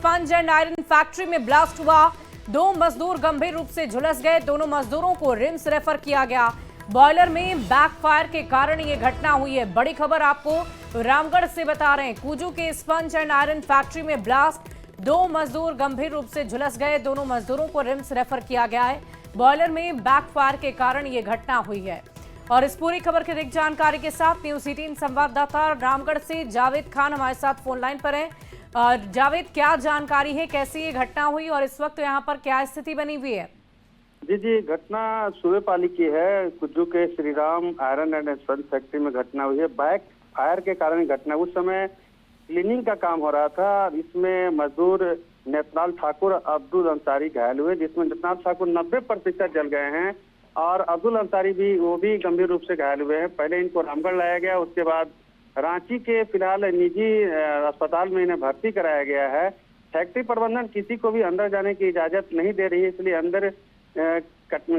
Sponge and iron factory में blast हुआ। 2 मजदूर गंभीर रूप से झुलस गए। दोनों मजदूरों को रिम्स रेफर किया गया। बॉयलर में बैकफायर के कारण ये घटना हुई है। बड़ी खबर आपको रामगढ़ से बता रहे हैं। कुजू के स्पंज एंड आयरन फैक्ट्री में ब्लास्ट, 2 मजदूर गंभीर रूप से झुलस गए। दोनों मजदूरों को रिम्स रेफर किया गया है। बॉयलर में बैकफायर के कारण ये घटना हुई है। और इस पूरी खबर की अधिक जानकारी के साथ न्यूज़ 18 संवाददाता रामगढ़ से जावेद खान हमारे साथ फोन लाइन पर हैं। जावेद, क्या जानकारी है, कैसी ये घटना हुई और इस वक्त यहाँ पर क्या स्थिति बनी हुई है? जी, घटना सूबेपाली की है। कुज्जू के Shri Ram iron and sponge factory में घटना हुई है। बैक फायर के कारण घटना, उस समय क्लीनिंग का काम हो रहा था। इसमें मजदूर नेतनाल ठाकुर, अब्दुल अंसारी घायल हुए, जिसमें नेतनाल ठाकुर 90% जल गए हैं और अब्दुल अंसारी भी गंभीर रूप से घायल हुए हैं। पहले इनको रामगढ़ लाया गया, उसके बाद रांची के फिलहाल निजी अस्पताल में इन्हें भर्ती कराया गया है। फैक्ट्री प्रबंधन किसी को भी अंदर जाने की इजाजत नहीं दे रही है, इसलिए अंदर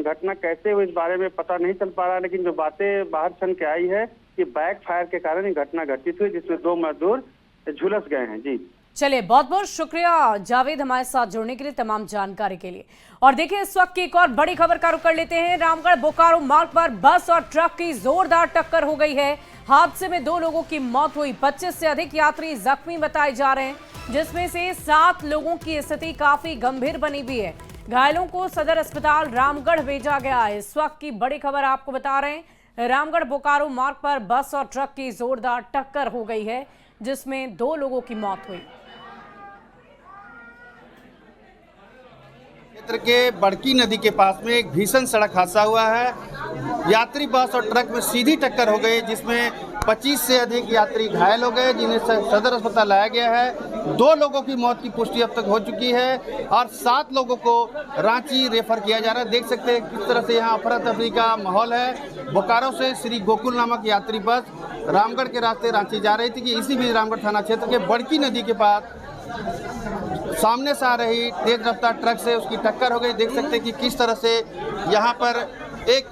घटना कैसे हुई इस बारे में पता नहीं चल पा रहा। लेकिन जो बातें बाहर छन के आई है कि बैक फायर के कारण ये घटना घटित हुई, जिसमें 2 मजदूर झुलस गए हैं। जी चलिए, बहुत बहुत शुक्रिया जावेद हमारे साथ जुड़ने के लिए, तमाम जानकारी के लिए। और देखिए, इस वक्त की एक और बड़ी खबर का रुख कर लेते हैं। रामगढ़ बोकारो मार्ग पर बस और ट्रक की जोरदार टक्कर हो गई है। हादसे में 2 लोगों की मौत हुई। 25 से अधिक यात्री जख्मी बताए जा रहे हैं, जिसमें से 7 लोगों की स्थिति काफी गंभीर बनी हुई है। घायलों को सदर अस्पताल रामगढ़ भेजा गया है। इस वक्त की बड़ी खबर आपको बता रहे हैं। रामगढ़ बोकारो मार्ग पर बस और ट्रक की जोरदार टक्कर हो गई है, जिसमें 2 लोगों की मौत हुई। क्षेत्र के बड़की नदी के पास में एक भीषण सड़क हादसा हुआ है। यात्री बस और ट्रक में सीधी टक्कर हो गई, जिसमें 25 से अधिक यात्री घायल हो गए, जिन्हें सदर अस्पताल लाया गया है। 2 लोगों की मौत की पुष्टि अब तक हो चुकी है और 7 लोगों को रांची रेफर किया जा रहा है। देख सकते हैं किस तरह से यहाँ अफरा तफरी का माहौल है। बोकारो से श्री गोकुल नामक यात्री बस रामगढ़ के रास्ते रांची जा रही थी कि इसी बीच रामगढ़ थाना क्षेत्र के बड़की नदी के पास सामने से आ रही तेज रफ्तार ट्रक से उसकी टक्कर हो गई। देख सकते हैं कि किस तरह से यहाँ पर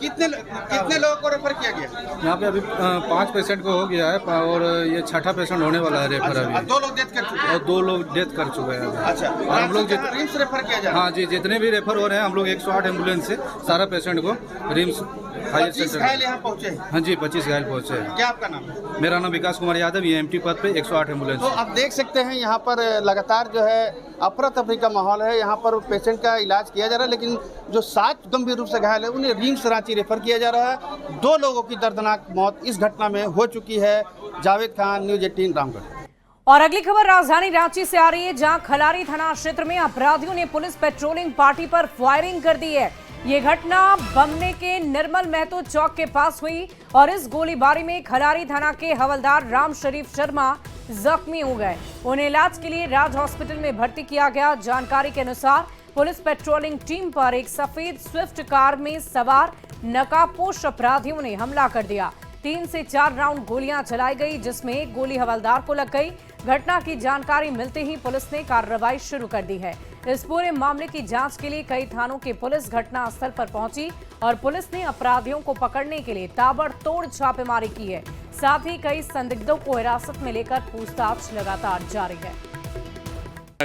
कितने लोगों को रेफर किया गया। यहाँ पे अभी 5 पेशेंट को हो गया है और ये 6ठा पेशेंट होने वाला है रेफर। अभी 2 लोग डेथ कर चुके हैं और 2 लोग डेथ कर चुके हैं। अच्छा, और हम लोग रिम्स रेफर किया जा रहा है। हाँ जी, जितने भी रेफर हो रहे हैं हम लोग 108 एम्बुलेंस से सारा पेशेंट को रिम्स हायर सेंटर घायल यहाँ पहुँचे हैं। हाँ जी, 25 घायल पहुँचे हैं। क्या आपका नाम है? मेरा नाम विकास कुमार यादव, ये एमटी पद पे 108 एम्बुलेंस। तो आप देख सकते हैं यहाँ पर लगातार जो है अफरा तफरी का माहौल है। यहाँ पर पेशेंट का इलाज किया जा रहा है, लेकिन जो 7 गंभीर रूप से घायल है उन्हें रिम्स रांची रेफर किया जा रहा है। 2 लोगों की दर्दनाक मौत इस घटना में हो चुकी है। जावेद खान, न्यूज़ 18 रामगढ़। और अगली खबर राजधानी रांची से आ रही है, जहां खलारी थाना क्षेत्र में अपराधियों ने पुलिस पेट्रोलिंग पार्टी पर फायरिंग कर दी है। ये घटना बमने के निर्मल महतो चौक के पास हुई और इस गोलीबारी में खलारी थाना के हवलदार राम शरीफ शर्मा जख्मी हो गए। उन्हें इलाज के लिए राज हॉस्पिटल में भर्ती किया गया। जानकारी के अनुसार पुलिस पेट्रोलिंग टीम पर एक सफेद स्विफ्ट कार में सवार नकाबपोश अपराधियों ने हमला कर दिया। 3 से 4 राउंड गोलियां चलाई गई, जिसमें एक गोली हवलदार को लग गई। घटना की जानकारी मिलते ही पुलिस ने कार्रवाई शुरू कर दी है। इस पूरे मामले की जांच के लिए कई थानों की पुलिस घटनास्थल पर पहुंची और पुलिस ने अपराधियों को पकड़ने के लिए ताबड़तोड़ छापेमारी की है। साथ ही कई संदिग्धों को हिरासत में लेकर पूछताछ लगातार जारी है।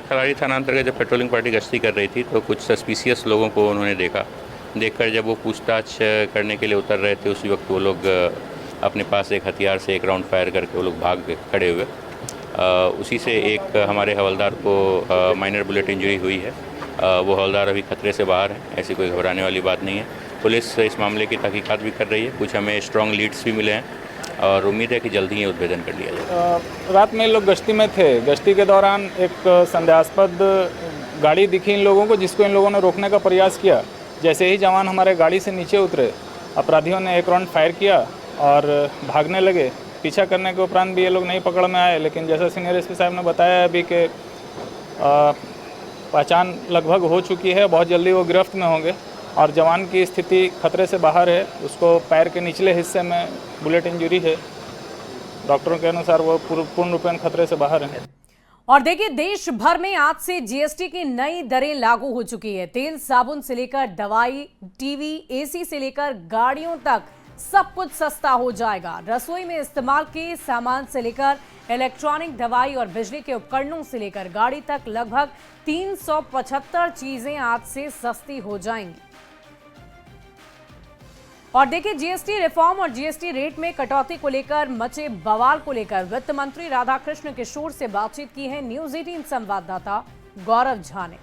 खलारी थाना अंतर्गत जब पेट्रोलिंग पार्टी गश्ती कर रही थी तो कुछ सस्पिशियस लोगों को उन्होंने देखकर जब वो पूछताछ करने के लिए उतर रहे थे, उसी वक्त वो लोग अपने पास एक हथियार से 1 राउंड फायर करके वो लोग भाग खड़े हुए। उसी से एक हमारे हवलदार को माइनर बुलेट इंजरी हुई है। वो हवलदार अभी खतरे से बाहर है, ऐसी कोई घबराने वाली बात नहीं है। पुलिस इस मामले की तहकीकात भी कर रही है। कुछ हमें स्ट्रॉन्ग लीड्स भी मिले हैं और उम्मीद है कि जल्दी ही उद्भेदन कर लिया जाएगा। रात में लोग गश्ती में थे। गश्ती के दौरान एक संदेहास्पद गाड़ी दिखी इन लोगों को, जिसको इन लोगों ने रोकने का प्रयास किया। जैसे ही जवान हमारे गाड़ी से नीचे उतरे, अपराधियों ने 1 राउंड फायर किया और भागने लगे। पीछा करने के उपरांत भी ये लोग नहीं पकड़ में आए, लेकिन जैसा सीनियर एसपी साहब ने बताया अभी कि पहचान लगभग हो चुकी है। बहुत जल्दी वो गिरफ्त में होंगे और जवान की स्थिति खतरे से बाहर है। उसको पैर के निचले हिस्से में बुलेट इंजरी है। डॉक्टरों के अनुसार वो पूर्ण रूपेण खतरे से बाहर है। और देखिए, देश भर में आज से जीएसटी की नई दरें लागू हो चुकी है। तेल साबुन से लेकर दवाई, टीवी, एसी से लेकर गाड़ियों तक सब कुछ सस्ता हो जाएगा। रसोई में इस्तेमाल के सामान से लेकर इलेक्ट्रॉनिक, दवाई और बिजली के उपकरणों से लेकर गाड़ी तक लगभग 375 चीजें आज से सस्ती हो जाएंगी। और देखिए, जीएसटी रिफॉर्म और जीएसटी रेट में कटौती को लेकर मचे बवाल को लेकर वित्त मंत्री राधाकृष्ण किशोर से बातचीत की है न्यूज 18 संवाददाता गौरव झा ने।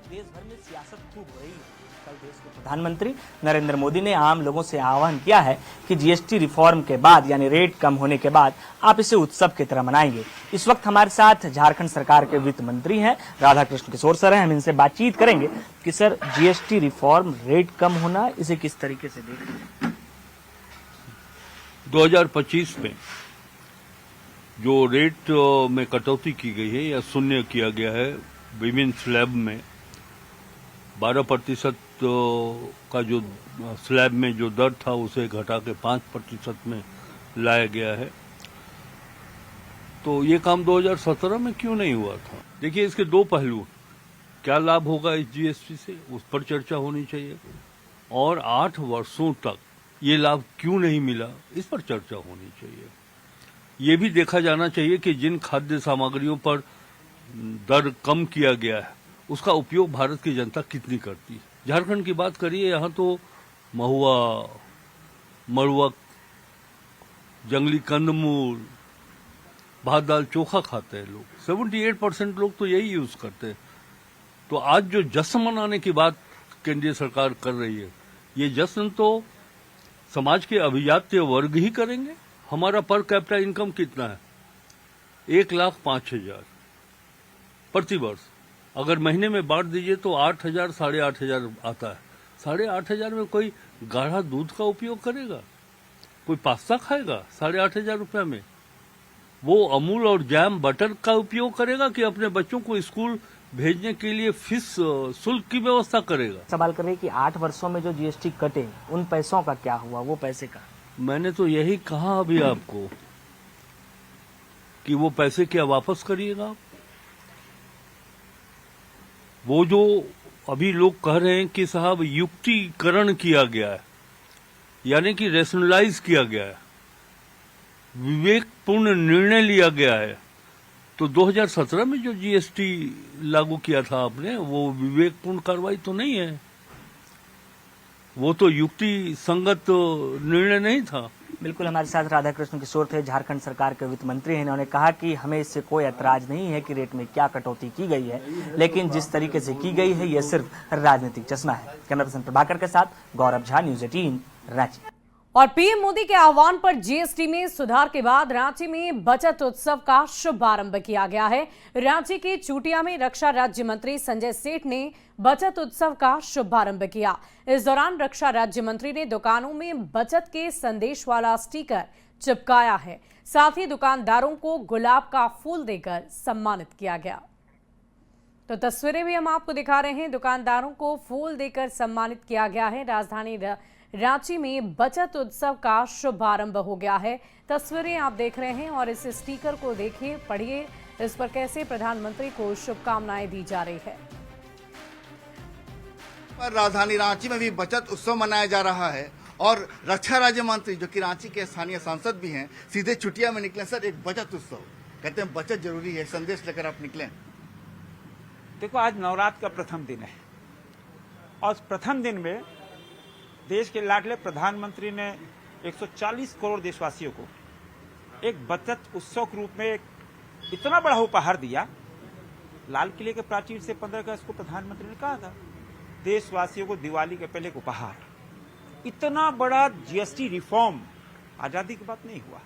देश भर में सियासत खूब हो रही है। कल देश के प्रधानमंत्री नरेंद्र मोदी ने आम लोगों से आह्वान किया है कि जीएसटी रिफॉर्म के बाद यानी रेट कम होने के बाद आप इसे उत्सव की तरह मनाएंगे। इस वक्त हमारे साथ झारखंड सरकार के वित्त मंत्री हैं राधाकृष्ण किशोर सर हैं। हम इनसे बातचीत करेंगे कि सर, जीएसटी रिफॉर्म, रेट कम होना, इसे किस तरीके से देख रहे हैं? 2025 में जो रेट में कटौती की गई है या शून्य किया गया है, विमेन स्लैब में 12% का जो स्लैब में जो दर था उसे घटा के 5% में लाया गया है। तो ये काम 2017 में क्यों नहीं हुआ था? देखिए, इसके दो पहलू, क्या लाभ होगा इस जीएसटी से, उस पर चर्चा होनी चाहिए, और 8 वर्षों तक ये लाभ क्यों नहीं मिला, इस पर चर्चा होनी चाहिए। ये भी देखा जाना चाहिए कि जिन खाद्य सामग्रियों पर दर कम किया गया है उसका उपयोग भारत की जनता कितनी करती है। झारखंड की बात करिए, यहाँ तो महुआ, मड़ुआ, जंगली कंदमूल, भात दाल चोखा खाते हैं लोग। 78% लोग तो यही यूज करते हैं। तो आज जो जश्न मनाने की बात केंद्रीय सरकार कर रही है, ये जश्न तो समाज के अभिजात्य वर्ग ही करेंगे। हमारा पर कैपिटा इनकम कितना है? 1,05,000 प्रति वर्ष। अगर महीने में बांट दीजिए तो 8,000, 8,500 आता है। 8,500 में कोई गाढ़ा दूध का उपयोग करेगा? कोई पास्ता खाएगा 8,500 रुपया में? वो अमूल और जैम बटर का उपयोग करेगा कि अपने बच्चों को स्कूल भेजने के लिए फीस शुल्क की व्यवस्था करेगा? सवाल कर रहे हैं कि 8 वर्षों में जो जीएसटी कटे, उन पैसों का क्या हुआ? वो पैसे का मैंने तो यही कहा अभी आपको कि वो पैसे क्या वापस करिएगा आप? वो जो अभी लोग कह रहे हैं कि साहब युक्तिकरण किया गया है, यानी कि रेशनलाइज किया गया है, विवेकपूर्ण निर्णय लिया गया है, तो 2017 में जो जीएसटी लागू किया था आपने, वो विवेकपूर्ण कार्रवाई तो नहीं है, वो तो युक्ति संगत निर्णय नहीं था। बिल्कुल, हमारे साथ राधाकृष्ण किशोर थे, झारखंड सरकार के वित्त मंत्री हैं। इन्होंने कहा कि हमें इससे कोई ऐतराज नहीं है कि रेट में क्या कटौती की गई है, लेकिन जिस तरीके से की गई है ये सिर्फ राजनीतिक चश्मा है। कैमरा पर्सन प्रभाकर के साथ गौरव झा, न्यूज 18 रांची। और पीएम मोदी के आह्वान पर जीएसटी में सुधार के बाद रांची में बचत उत्सव का शुभारंभ किया गया है। रांची के चूटिया में रक्षा राज्य मंत्री संजय सेठ ने बचत उत्सव का शुभारंभ किया। इस दौरान रक्षा राज्य मंत्री ने दुकानों में बचत के संदेश वाला स्टिकर चिपकाया है। साथ ही दुकानदारों को गुलाब का फूल देकर सम्मानित किया गया। तो तस्वीरें भी हम आपको दिखा रहे हैं, दुकानदारों को फूल देकर सम्मानित किया गया है। राजधानी रांची में बचत उत्सव का शुभारंभ हो गया है। तस्वीरें आप देख रहे हैं और इस स्टिकर को देखिए, पढ़िए इस पर कैसे प्रधानमंत्री को शुभकामनाएं दी जा रही है। राजधानी रांची में भी बचत उत्सव मनाया जा रहा है और रक्षा राज्य मंत्री जो कि रांची के स्थानीय सांसद भी हैं, सीधे चुटिया में निकले। सर, एक बचत उत्सव, कहते हैं बचत जरूरी है, संदेश लेकर आप निकले। देखो, आज नवरात्र का प्रथम दिन है और प्रथम दिन में देश के लाडले प्रधानमंत्री ने 140 करोड़ देशवासियों को एक बचत उत्सव के रूप में एक इतना बड़ा उपहार दिया। लाल किले के प्राचीर से 15 अगस्त को प्रधानमंत्री ने कहा था देशवासियों को दिवाली के पहले एक उपहार। इतना बड़ा जीएसटी रिफॉर्म आजादी के बाद नहीं हुआ।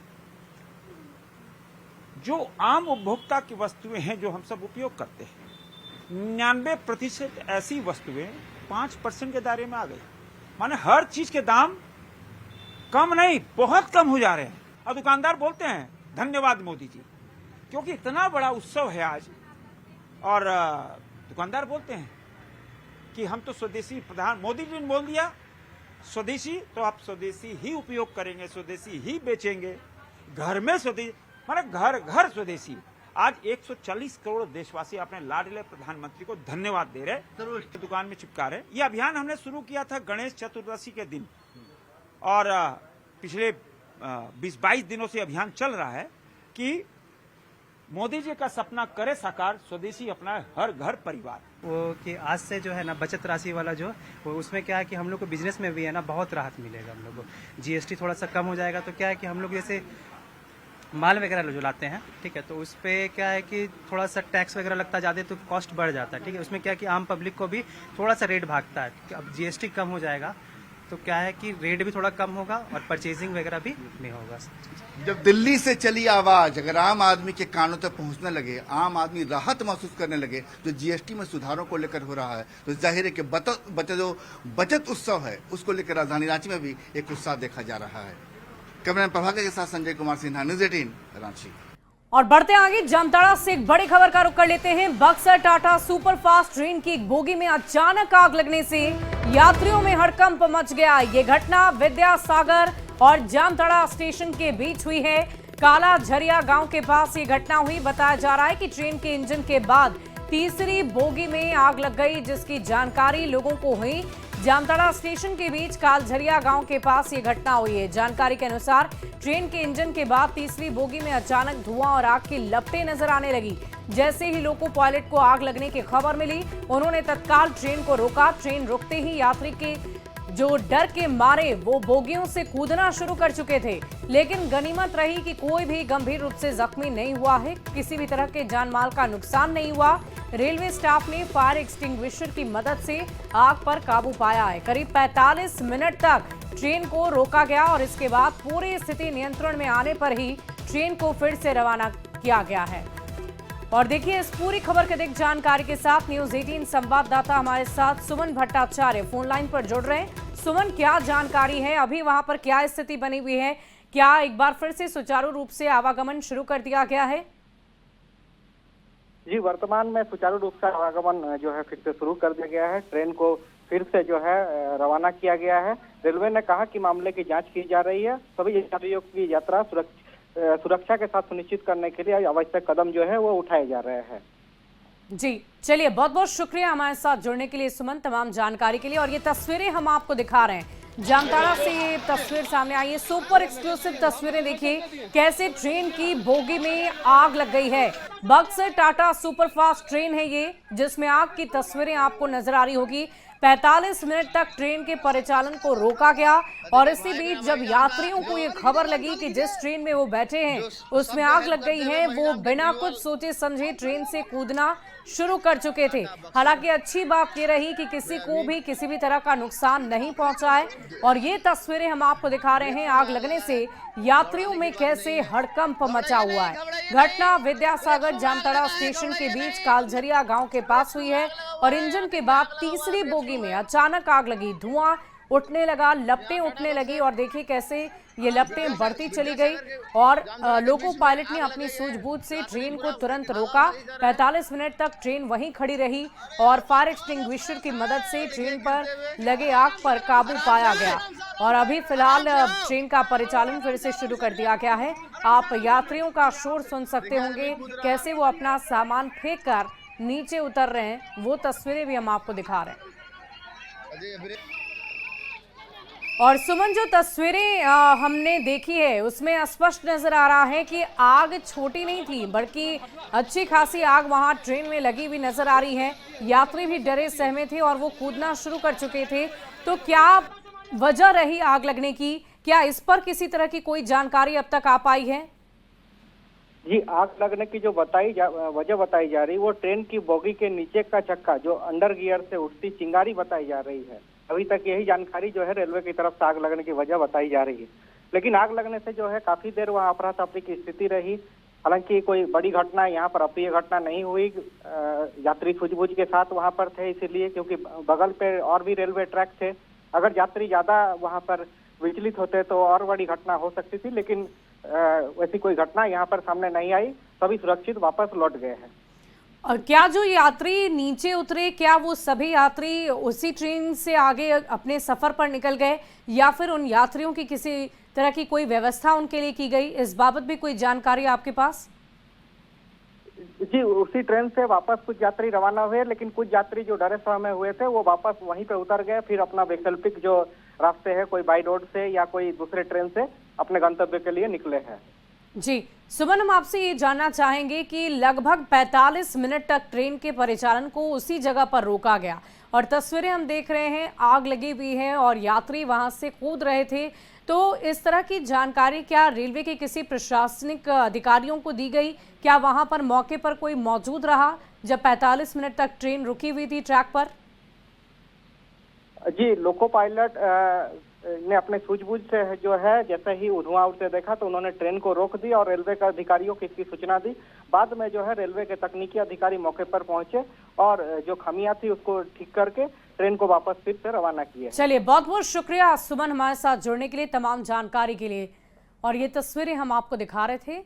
जो आम उपभोक्ता की वस्तुएं हैं जो हम सब उपयोग करते हैं, 99% ऐसी वस्तुएं 5% के दायरे में आ गई। माने हर चीज के दाम कम नहीं, बहुत कम हो जा रहे हैं। और दुकानदार बोलते हैं धन्यवाद मोदी जी, क्योंकि इतना बड़ा उत्सव है आज। और दुकानदार बोलते हैं कि हम तो स्वदेशी, प्रधान मोदी जी ने बोल दिया स्वदेशी, तो आप स्वदेशी ही उपयोग करेंगे, स्वदेशी ही बेचेंगे। घर में स्वदेशी, माने घर घर स्वदेशी। आज 140 करोड़ देशवासी अपने लाडले प्रधानमंत्री को धन्यवाद दे रहे, दुकान में चिपका रहे। ये अभियान हमने शुरू किया था गणेश चतुर्दशी के दिन और पिछले 20-22 दिनों से अभियान चल रहा है कि मोदी जी का सपना करे साकार, स्वदेशी अपना हर घर परिवार। वो कि आज से जो है ना बचत राशि वाला जो वो उसमें क्या है कि हम लोग को बिजनेस में भी है ना बहुत राहत मिलेगा। हम लोग को जीएसटी थोड़ा सा कम हो जाएगा तो क्या है कि हम लोग जैसे माल वगैरह जो लाते हैं, ठीक है, तो उस पर क्या है कि थोड़ा सा टैक्स वगैरह लगता ज़्यादा तो कॉस्ट बढ़ जाता है, ठीक है। उसमें क्या है कि आम पब्लिक को भी थोड़ा सा रेट भागता है। अब जीएसटी कम हो जाएगा तो क्या है कि रेट भी थोड़ा कम होगा और परचेजिंग वगैरह भी नहीं होगा। जब दिल्ली से चली आवाज अगर आम आदमी के कानों तक पहुंचने लगे, आम आदमी राहत महसूस करने लगे जो जीएसटी में सुधारों को लेकर हो रहा है, तो जाहिर है कि बचत उत्सव है उसको लेकर राजधानी रांची में भी एक उत्साह देखा जा रहा है। कैमरामैन प्रभाकर के साथ संजय कुमार सिन्हा, न्यूज़ 18 रांची। और बढ़ते आगे जामताड़ा से एक बड़ी खबर का रुख कर लेते हैं। बक्सर टाटा सुपरफास्ट ट्रेन की एक बोगी में अचानक आग लगने से यात्रियों में हड़कंप मच गया। ये घटना विद्यासागर और जामताड़ा स्टेशन के बीच हुई है। काला झरिया गांव के पास ये घटना हुई। बताया जा रहा है कि ट्रेन के इंजन के बाद तीसरी बोगी में आग लग गई, जिसकी जानकारी लोगों को हुई। जामताड़ा स्टेशन के बीच कालझरिया गांव के पास ये घटना हुई है। जानकारी के अनुसार ट्रेन के इंजन के बाद तीसरी बोगी में अचानक धुआं और आग की लपटें नजर आने लगी। जैसे ही लोको पायलट को आग लगने की खबर मिली, उन्होंने तत्काल ट्रेन को रोका। ट्रेन रुकते ही यात्री के जो डर के मारे वो बोगियों से कूदना शुरू कर चुके थे, लेकिन गनीमत रही कि कोई भी गंभीर रूप से जख्मी नहीं हुआ है। किसी भी तरह के जान माल का नुकसान नहीं हुआ। रेलवे स्टाफ ने फायर एक्सटिंग्विशर की मदद से आग पर काबू पाया है। करीब 45 मिनट तक ट्रेन को रोका गया और इसके बाद पूरी स्थिति नियंत्रण में आने पर ही ट्रेन को फिर से रवाना किया गया है। और देखिए इस पूरी खबर के अधिक जानकारी के साथ न्यूज़ 18 संवाददाता हमारे साथ सुमन भट्टाचार्य फोन लाइन पर जुड़ रहे हैं। सुमन, क्या जानकारी है, अभी वहां पर क्या स्थिति बनी हुई है? क्या एक बार फिर से सुचारू रूप से आवागमन शुरू कर दिया गया है? जी, वर्तमान में सुचारू रूप से आवागमन जो है फिर से शुरू कर दिया गया है। ट्रेन को फिर से जो है रवाना किया गया है। रेलवे ने कहा कि मामले की जांच की जा रही है। सभी यात्रियों की यात्रा सुरक्षा के साथ सुनिश्चित करने के लिए आवश्यक कदम जो है वो उठाए जा रहे हैं। जी चलिए, बहुत बहुत शुक्रिया हमारे साथ जुड़ने के लिए सुमन, तमाम जानकारी के लिए। और ये तस्वीरें हम आपको दिखा रहे हैं, जामताड़ा से ये तस्वीर सामने आई है। सुपर एक्सक्लूसिव तस्वीरें देखिए कैसे ट्रेन की बोगी में आग लग गई है। बक्सर टाटा सुपरफास्ट ट्रेन है ये, जिसमें आग की तस्वीरें आपको नजर आ रही होगी। 45 मिनट तक ट्रेन के परिचालन को रोका गया और इसी बीच जब यात्रियों को ये खबर लगी कि जिस ट्रेन में वो बैठे हैं उसमें आग लग गई है, वो बिना कुछ सोचे समझे ट्रेन से कूदना शुरू कर चुके थे। हालांकि अच्छी बात ये रही कि किसी को भी किसी भी तरह का नुकसान नहीं पहुंचा है। और ये तस्वीरें हम आपको दिखा रहे हैं आग लगने से यात्रियों में कैसे हड़कंप मचा हुआ है। घटना विद्यासागर जामताड़ा स्टेशन के बीच कालझरिया गांव के पास हुई है और इंजन के बाद तीसरी बोगी में अचानक आग लगी। धुआं उठने लगा, लपटें उठने लगी और देखिए कैसे ये लपटें बढ़ती चली गई और लोको पायलट ने अपनी सूझबूझ से ट्रेन को तुरंत रोका। 45 मिनट तक ट्रेन वहीं खड़ी रही और फायर एक्सटिंग्विशर की मदद से ट्रेन पर लगे आग पर काबू पाया गया और अभी फिलहाल ट्रेन का परिचालन फिर से शुरू कर दिया गया है। आप यात्रियों का शोर सुन सकते होंगे, कैसे वो अपना सामान फेंक कर नीचे उतर रहे हैं, वो तस्वीरें भी हम आपको दिखा रहे हैं। और सुमन, जो तस्वीरें हमने देखी है उसमें स्पष्ट नजर आ रहा है कि आग छोटी नहीं थी, बल्कि अच्छी खासी आग वहां ट्रेन में लगी हुई नजर आ रही है। यात्री भी डरे सहमे थे और वो कूदना शुरू कर चुके थे। तो क्या वजह रही आग लगने की? क्या इस पर किसी तरह की कोई जानकारी अब तक आ पाई है? जी, आग लगने की जो वजह बताई जा रही वो ट्रेन की बोगी के नीचे का चक्का जो अंडर गियर से उठती चिंगारी बताई जा रही है। अभी तक यही जानकारी जो है रेलवे की तरफ से आग लगने की वजह बताई जा रही है, लेकिन आग लगने से जो है काफी देर वहाँ अफरा तफरी की स्थिति रही। हालांकि कोई बड़ी घटना यहाँ पर अप्रिय घटना नहीं हुई। यात्री सूझबूझ के साथ वहाँ पर थे, इसीलिए क्योंकि बगल पे और भी रेलवे ट्रैक थे। अगर यात्री ज्यादा वहाँ पर विचलित होते तो और बड़ी घटना हो सकती थी, लेकिन वैसी कोई घटना यहाँ पर सामने नहीं आई। सभी सुरक्षित वापस लौट गए हैं। और क्या जो यात्री नीचे उतरे, क्या वो सभी यात्री उसी ट्रेन से आगे अपने सफर पर निकल गए या फिर उन यात्रियों की किसी तरह की कोई व्यवस्था उनके लिए की गई? इस बाबत भी कोई जानकारी आपके पास? जी, उसी ट्रेन से वापस कुछ यात्री रवाना हुए, लेकिन कुछ यात्री जो डरे समय हुए थे वो वापस वहीं पे उतर गए, फिर अपना वैकल्पिक जो रास्ते है, कोई बाई रोड से या कोई दूसरे ट्रेन से अपने गंतव्य के लिए निकले हैं। जी सुमन, हम आपसे ये जानना चाहेंगे कि लगभग 45 मिनट तक ट्रेन के परिचालन को उसी जगह पर रोका गया और तस्वीरें हम देख रहे हैं, आग लगी हुई है और यात्री वहां से कूद रहे थे। तो इस तरह की जानकारी क्या रेलवे के किसी प्रशासनिक अधिकारियों को दी गई? क्या वहां पर मौके पर कोई मौजूद रहा जब 45 मिनट तक ट्रेन रुकी हुई थी ट्रैक पर? जी, लोको पायलट ने अपने सूझबूझ से जो है, जैसे ही धुआं उड़ते देखा तो उन्होंने ट्रेन को रोक दी और रेलवे के अधिकारियों को इसकी सूचना दी। बाद में जो है रेलवे के तकनीकी अधिकारी मौके पर पहुंचे और जो खामियां थी उसको ठीक करके ट्रेन को वापस फिर से रवाना किए। चलिए, बहुत बहुत शुक्रिया सुमन हमारे साथ जुड़ने के लिए, तमाम जानकारी के लिए। और ये तस्वीरें हम आपको दिखा रहे थे।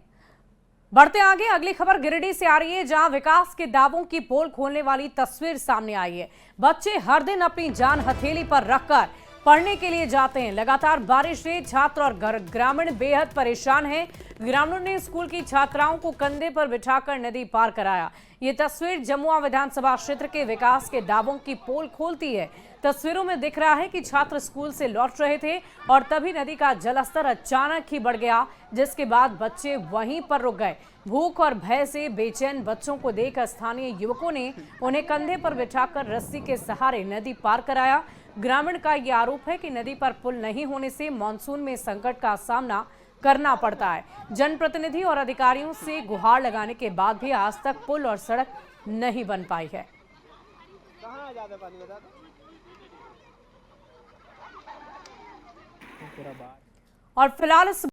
बढ़ते आगे, अगली खबर गिरिडीह से आ रही है, जहां विकास के दावों की पोल खोलने वाली तस्वीर सामने आई है। बच्चे हर दिन अपनी जान हथेली पर रखकर पढ़ने के लिए जाते हैं। लगातार बारिश से छात्र और ग्रामीण बेहद परेशान हैं। ग्रामीणों ने स्कूल की छात्राओं को कंधे पर बिठाकर नदी पार कराया। ये तस्वीर जमुआ विधानसभा क्षेत्र के विकास के दावों की पोल खोलती है। तस्वीरों में दिख रहा है कि छात्र स्कूल से लौट रहे थे और तभी नदी का जलस्तर अचानक ही बढ़ गया, जिसके बाद बच्चे वहीं पर रुक गए। भूख और भय से बेचैन बच्चों को देख स्थानीय युवकों ने उन्हें कंधे पर बिठाकर रस्सी के सहारे नदी पार कराया। ग्रामीण का यह आरोप है कि नदी पर पुल नहीं होने से मानसून में संकट का सामना करना पड़ता है। जनप्रतिनिधि और अधिकारियों से गुहार लगाने के बाद भी आज तक पुल और सड़क नहीं बन पाई है। और फिलहाल इस